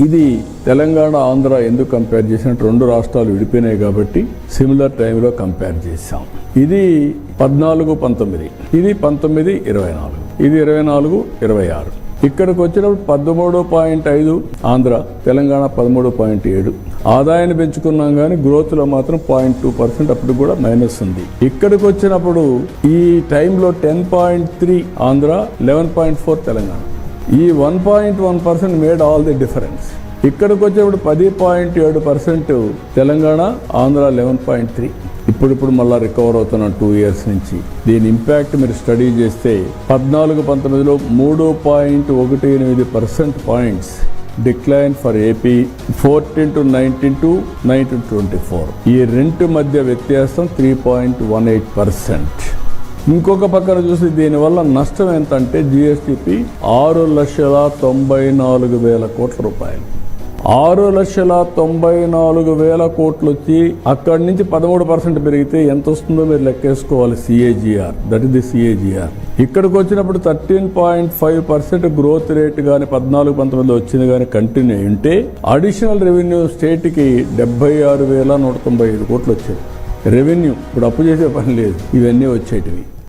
ఇది తెలంగాణ ఆంధ్ర ఎందుకు కంపేర్ చేసినట్టు 2 రాష్ట్రాలు విడిపోయినాయి కాబట్టి సిమిలర్ టైంలో కంపేర్ చేశాం. ఇది 14-19, ఇది 19-24, ఇది 24-26. ఇక్కడికి వచ్చినప్పుడు 13.5 ఆంధ్ర, తెలంగాణ 13.7. ఆదాయాన్ని పెంచుకున్నాం కానీ గ్రోత్లో మాత్రం 0.2% అప్పుడు కూడా మైనస్ ఉంది. ఇక్కడికి వచ్చినప్పుడు ఈ టైంలో 10.3 ఆంధ్ర, 11.4 తెలంగాణ. ఈ 1.1% మేడ్ ఆల్ ది డిఫరెన్స్. ఇక్కడికి వచ్చేప్పుడు 10.7% తెలంగాణ, ఆంధ్ర 11.3. ఇప్పుడు మళ్ళీ రికవర్ అవుతున్నాం 2 years నుంచి. దీని ఇంపాక్ట్ మీరు స్టడీ చేస్తే 14-19లో 3.18% పాయింట్స్ డిక్లైన్ ఫర్ ఏపీ, 14-19 9-24. ఈ రెంట్ మధ్య వ్యత్యాసం 3.18%. ఇంకొక పక్కన చూసి దీనివల్ల నష్టం ఎంతంటే జిఎస్టిపి 6,94,000 కోట్ల రూపాయలు. 6,94,000 కోట్లు వచ్చి అక్కడి నుంచి 13% పెరిగితే ఎంత వస్తుందో మీరు లెక్కేసుకోవాలి. CAGR, that is the CAGR. ఇక్కడికి వచ్చినప్పుడు 13.5% గ్రోత్ రేట్ కానీ 14-19 వచ్చింది కానీ కంటిన్యూ ఉంటే అడిషనల్ రెవెన్యూ స్టేట్కి 76,195 కోట్లు వచ్చాయి రెవెన్యూ. ఇప్పుడు అప్పు చేసే పని లేదు, ఇవన్నీ వచ్చేటివి.